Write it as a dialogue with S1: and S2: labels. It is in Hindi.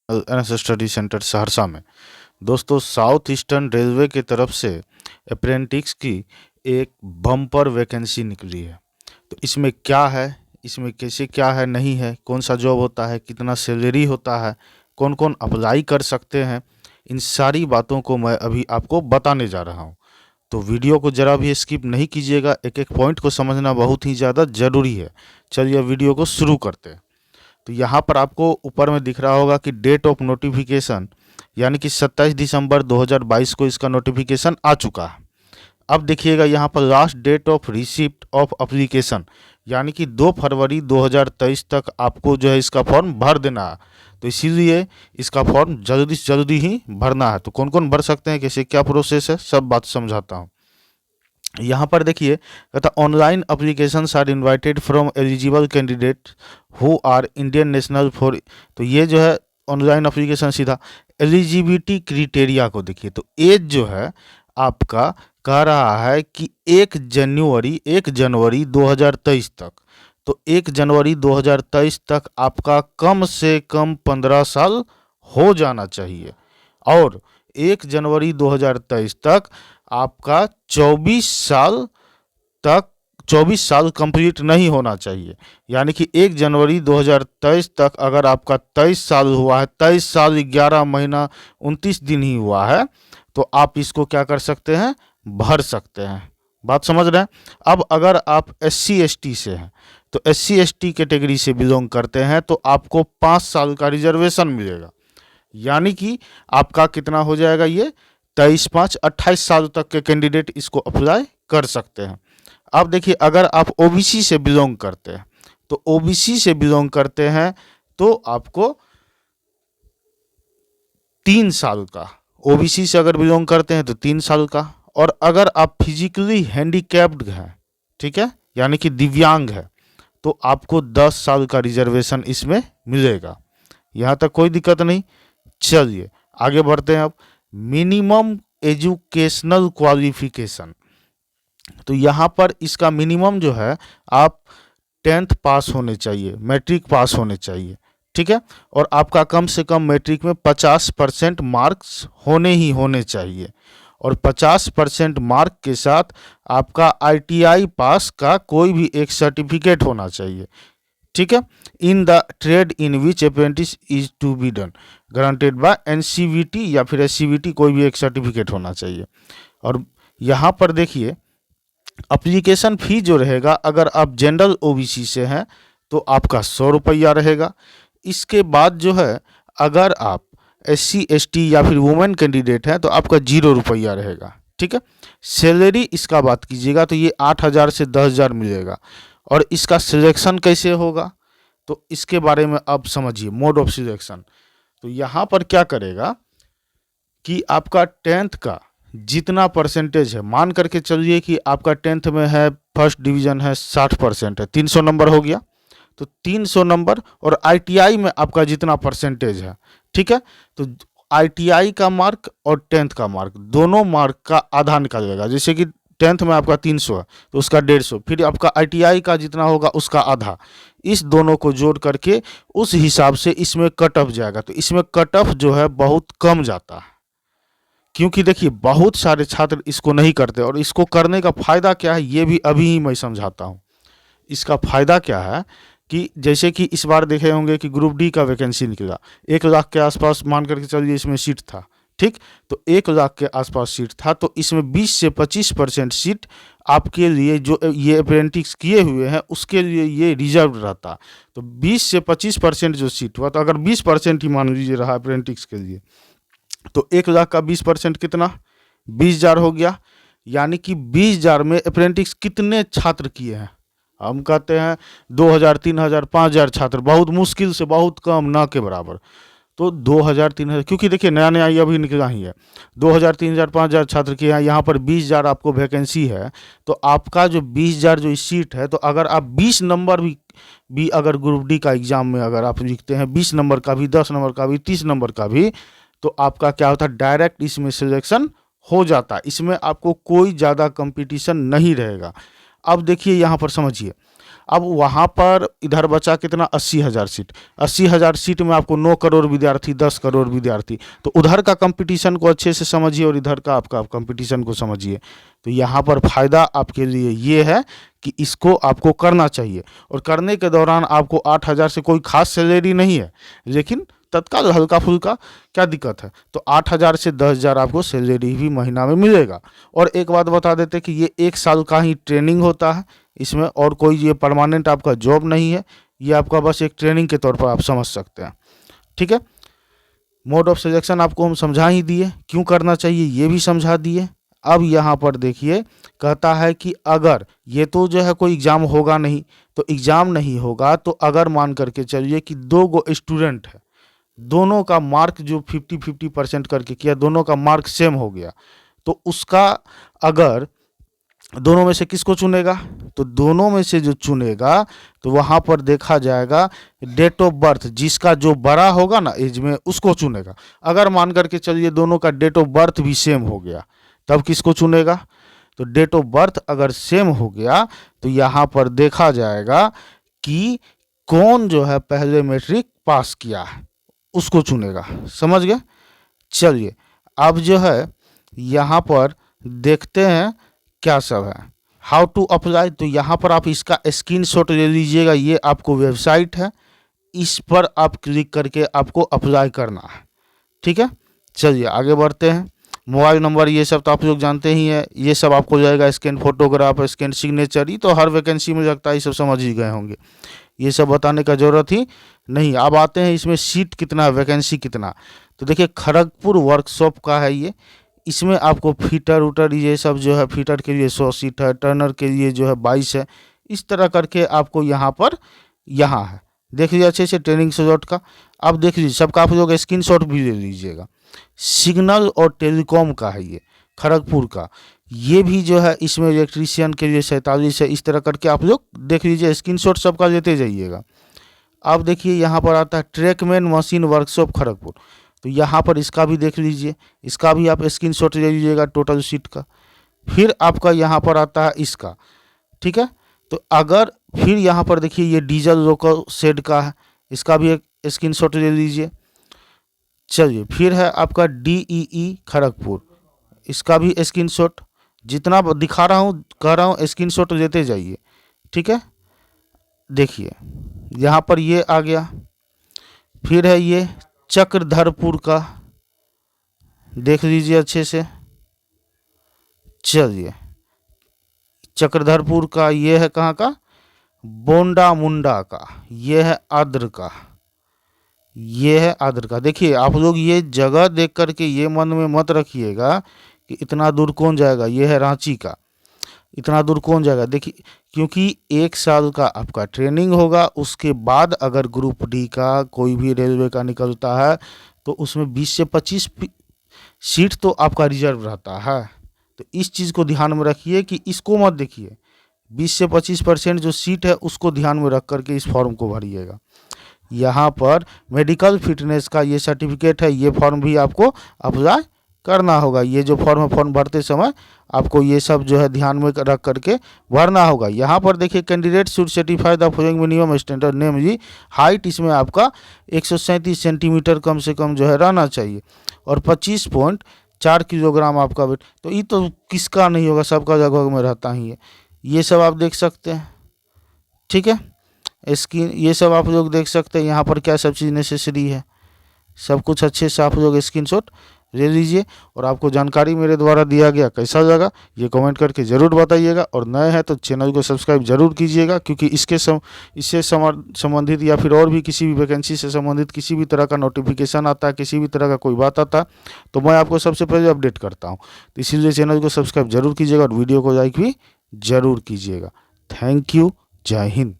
S1: एनएस स्टडी सेंटर सहरसा में। दोस्तों, साउथ ईस्टर्न रेलवे की तरफ से अप्रेंटिस की एक बम्पर वैकेंसी निकली है। तो इसमें क्या है, इसमें कैसे क्या है, नहीं है, कौन सा जॉब होता है, कितना सैलरी होता है, कौन कौन अप्लाई कर सकते हैं, इन सारी बातों को मैं अभी आपको बताने जा रहा हूँ। तो वीडियो को ज़रा भी स्किप नहीं कीजिएगा, एक एक पॉइंट को समझना बहुत ही ज़्यादा ज़रूरी है। चलिए वीडियो को शुरू करते हैं। तो यहाँ पर आपको ऊपर में दिख रहा होगा कि डेट ऑफ नोटिफिकेशन, यानी कि 27 दिसंबर 2022 को इसका नोटिफिकेशन आ चुका है। अब देखिएगा यहाँ पर last date of receipt of application, यानी कि 2 फरवरी 2023 तक आपको जो है इसका फॉर्म भर देना है। तो इसीलिए इसका फॉर्म जल्दी से जल्दी ही भरना है। तो कौन कौन भर सकते हैं, कैसे क्या प्रोसेस है, सब बात समझाता हूँ। यहाँ पर देखिए, कहता online applications are invited from eligible candidate who are Indian national for. तो ये जो है ऑनलाइन अप्लीकेशन सीधा एलिजिबिलिटी क्राइटेरिया को देखिए। तो एज जो है आपका कह रहा है कि 1 जनवरी 2023 तक। तो 1 जनवरी 2023 तक आपका कम से कम 15 साल हो जाना चाहिए, और 1 जनवरी 2023 तक आपका 24 साल कंप्लीट नहीं होना चाहिए। यानी कि 1 जनवरी 2023 तक अगर आपका 23 साल हुआ है, 23 साल 11 महीना 29 दिन ही हुआ है, तो आप इसको क्या कर सकते हैं, भर सकते हैं। बात समझ रहे हैं। अब अगर आप SC ST से हैं, तो SC ST कैटेगरी से बिलोंग करते हैं, तो आपको 5 साल का रिजर्वेशन मिलेगा। यानी कि आपका कितना हो जाएगा, ये 23 5 28 साल तक के कैंडिडेट इसको अप्लाई कर सकते हैं। अब देखिए, अगर आप OBC से बिलोंग करते हैं, तो OBC से बिलोंग करते हैं तो आपको 3 साल का, OBC से अगर बिलोंग करते हैं तो 3 साल का। और अगर आप फिजिकली हैंडीकैप्ड हैं, ठीक है, यानी कि दिव्यांग है, तो आपको 10 साल का रिजर्वेशन इसमें मिलेगा। यहाँ तक कोई दिक्कत नहीं। चलिए आगे बढ़ते हैं। अब मिनिमम एजुकेशनल क्वालिफिकेशन, तो यहाँ पर इसका मिनिमम जो है आप 10th पास होने चाहिए, मैट्रिक पास होने चाहिए, ठीक है। और आपका कम से कम मैट्रिक में 50% मार्क्स होने चाहिए, और 50% मार्क के साथ आपका ITI पास का कोई भी एक सर्टिफिकेट होना चाहिए, ठीक है। In the trade in which apprentice is to be done granted by NCVT या फिर SCVT, कोई भी एक सर्टिफिकेट होना चाहिए। और यहाँ पर देखिए, एप्लीकेशन फ़ी जो रहेगा, अगर आप जनरल OBC से हैं तो आपका 100 रुपया रहेगा। इसके बाद जो है, अगर आप SC ST या फिर वुमेन कैंडिडेट हैं तो आपका 0 रुपया रहेगा, ठीक है। सैलरी इसका बात कीजिएगा तो ये 8,000 से 10,000 मिलेगा। और इसका सिलेक्शन कैसे होगा, तो इसके बारे में अब समझिए, मोड ऑफ सिलेक्शन। तो यहाँ पर क्या करेगा कि आपका 10th का जितना परसेंटेज है, मान करके चलिए कि आपका 10th में है, फर्स्ट डिवीज़न है, 60% है, 300 नंबर हो गया। तो 300 नंबर, और ITI में आपका जितना परसेंटेज है, ठीक है, तो ITI का मार्क और 10th का मार्क, दोनों मार्क का आधा निकालेगा। जैसे कि 10th में आपका 300 है तो उसका 150, फिर आपका ITI का जितना होगा उसका आधा, इस दोनों को जोड़ करके उस हिसाब से इसमें कट ऑफ जाएगा। तो इसमें कट ऑफ जो है बहुत कम जाता है, क्योंकि देखिए बहुत सारे छात्र इसको नहीं करते। और इसको करने का फ़ायदा क्या है, ये भी अभी ही मैं समझाता हूँ। इसका फ़ायदा क्या है कि जैसे कि इस बार देखे होंगे कि ग्रुप D का वैकेंसी निकला, 1 लाख के आसपास मान करके चलिए इसमें सीट था, ठीक। तो 1 लाख के आसपास सीट था, तो इसमें 20 से 25% सीट आपके लिए, जो ये अप्रेंटिस किए हुए हैं उसके लिए ये रिजर्व रहता। तो 20 से 25% जो सीट हुआ, तो अगर 20% ही मान लीजिए रहा अप्रेंटिस के लिए, तो 1 लाख का 20% कितना, 20,000 हो गया। यानी कि 20,000 में अप्रेंटिस कितने छात्र किए हैं, हम कहते हैं 2,000 3,000 5,000 छात्र, बहुत मुश्किल से, बहुत कम, ना के बराबर। तो 2,000 3,000, क्योंकि देखिए नया नया ये अभी निकला ही है, 2,000 3,000 5,000 छात्र के यहाँ पर 20,000 आपको वैकेंसी है। तो आपका जो 20,000 जो सीट है, तो अगर आप 20 नंबर भी अगर ग्रुप D का एग्ज़ाम में अगर आप लिखते हैं, 20 नंबर का भी, 10 नंबर का भी, 30 नंबर का भी, तो आपका क्या होता है, डायरेक्ट इसमें सिलेक्शन हो जाता है। इसमें आपको कोई ज़्यादा कंपटीशन नहीं रहेगा। अब देखिए यहाँ पर समझिए, अब वहाँ पर इधर बचा कितना, 80,000 सीट। 80,000 सीट में आपको 9 करोड़ विद्यार्थी, 10 करोड़ विद्यार्थी। तो उधर का कंपटीशन को अच्छे से समझिए और इधर का आपका कंपटीशन को समझिए। तो यहाँ पर फ़ायदा आपके लिए ये है कि इसको आपको करना चाहिए, और करने के दौरान आपको 8,000 से कोई खास सैलरी नहीं है, लेकिन तत्काल हल्का फुल्का क्या दिक्कत है। तो 8,000 से 10,000 आपको सैलरी भी महीना में मिलेगा। और एक बात बता देते हैं कि ये 1 साल का ही ट्रेनिंग होता है इसमें, और कोई ये परमानेंट आपका जॉब नहीं है, ये आपका बस एक ट्रेनिंग के तौर पर आप समझ सकते हैं। ठीक है, मोड ऑफ सिलेक्शन आपको हम समझा ही दिए, क्यों करना चाहिए ये भी समझा दिए। अब यहाँ पर देखिए कहता है कि अगर ये तो जो है कोई एग्ज़ाम होगा नहीं, तो एग्ज़ाम नहीं होगा तो अगर मान करके चलिए कि 2 गो स्टूडेंट है, दोनों का मार्क जो 50-50% करके किया, दोनों का मार्क सेम हो गया, तो उसका अगर दोनों में से किसको चुनेगा, तो दोनों में से जो चुनेगा तो वहाँ पर देखा जाएगा डेट ऑफ बर्थ, जिसका जो बड़ा होगा ना एज में उसको चुनेगा। अगर मान करके चलिए दोनों का डेट ऑफ बर्थ भी सेम हो गया, तब किसको चुनेगा, तो डेट ऑफ बर्थ अगर सेम हो गया तो यहाँ पर देखा जाएगा कि कौन जो है पहले मैट्रिक पास किया है उसको चुनेगा। समझ गए। चलिए अब जो है यहाँ पर देखते हैं क्या सब है, हाउ टू अप्लाई। तो यहाँ पर आप इसका स्क्रीनशॉट ले लीजिएगा, ये आपको वेबसाइट है, इस पर आप क्लिक करके आपको अप्लाई करना है। ठीक है, चलिए आगे बढ़ते हैं। मोबाइल नंबर ये सब तो आप लोग जानते ही हैं, ये सब आपको जाएगा, स्कैन फोटोग्राफ, स्कैन सिग्नेचर, ये तो हर वैकेंसी में लगता है, ये सब समझ ही गए होंगे, ये सब बताने का ज़रूरत ही नहीं। अब आते हैं इसमें सीट कितना, वैकेंसी कितना। तो देखिए खड़गपुर वर्कशॉप का है ये, इसमें आपको फीटर उटर ये सब जो है, फीटर के लिए 100 सीट है, टर्नर के लिए जो है 22 है, इस तरह करके आपको यहाँ पर यहाँ है, देख लीजिए अच्छे से ट्रेनिंग स्लॉट का। अब देख लीजिए सबका आप लोग स्क्रीनशॉट भी ले लीजिएगा। सिग्नल और टेलीकॉम का है ये खड़गपुर का, ये भी जो है इसमें इलेक्ट्रीशियन के लिए 47 है, इस तरह करके आप लोग देख लीजिए, स्क्रीनशॉट सबका लेते जाइएगा। अब देखिए यहाँ पर आता है ट्रैकमैन मशीन वर्कशॉप खड़गपुर, तो यहाँ पर इसका भी देख लीजिए, इसका भी आप स्क्रीनशॉट ले लीजिएगा टोटल सीट का। फिर आपका यहाँ पर आता है इसका, ठीक है, तो अगर फिर यहाँ पर देखिए ये डीजल लोकल शेड का है, इसका भी एक स्क्रीनशॉट ले लीजिए। चलिए फिर है आपका DEE खड़गपुर, इसका भी स्क्रीनशॉट, जितना दिखा रहा हूँ कह रहा हूँ स्क्रीनशॉट लेते जाइए। ठीक है, देखिए यहाँ पर ये आ गया। फिर है ये चक्रधरपुर का, देख लीजिए अच्छे से। चलिए चक्रधरपुर का ये है कहाँ का, बोंडा मुंडा का, ये है आद्र का, ये है आद्र का। देखिए आप लोग ये जगह देख करके ये मन में मत रखिएगा कि इतना दूर कौन जाएगा, ये है रांची का, इतना दूर कौन जाएगा। देखिए क्योंकि 1 साल का आपका ट्रेनिंग होगा, उसके बाद अगर ग्रुप डी का कोई भी रेलवे का निकलता है तो उसमें 20 से 25 सीट तो आपका रिजर्व रहता है। तो इस चीज़ को ध्यान में रखिए कि इसको मत देखिए, 20 से 25% जो सीट है उसको ध्यान में रख करके इस फॉर्म को भरिएगा। यहाँ पर मेडिकल फिटनेस का ये सर्टिफिकेट है, ये फॉर्म भी आपको अप्लाई करना होगा। ये जो फॉर्म है, फॉर्म भरते समय आपको ये सब जो है ध्यान में रख करके भरना होगा। यहाँ पर देखिए candidate should certify the following minimum standard namely height, इसमें आपका 137 सेंटीमीटर कम से कम जो है रहना चाहिए, और 25.4 किलोग्राम आपका वेट। तो ये तो किसका नहीं होगा, सबका जगह में रहता ही है। ये सब आप देख सकते हैं। ठीक है, स्क्रीन ये सब आप लोग देख सकते हैं, यहाँ पर क्या सब चीज़ नेसेसरी है, सब कुछ अच्छे से आप लोग स्क्रीनशॉट ले लीजिए। और आपको जानकारी मेरे द्वारा दिया गया कैसा लगा ये कमेंट करके ज़रूर बताइएगा, और नए हैं तो चैनल को सब्सक्राइब जरूर कीजिएगा, क्योंकि इससे संबंधित या फिर और भी किसी भी वैकेंसी से संबंधित किसी भी तरह का नोटिफिकेशन आता है, किसी भी तरह का कोई बात आता है तो मैं आपको सबसे पहले अपडेट करता हूँ। तो इसीलिए चैनल को सब्सक्राइब जरूर कीजिएगा और वीडियो को लाइक भी ज़रूर कीजिएगा। थैंक यू, जय हिंद।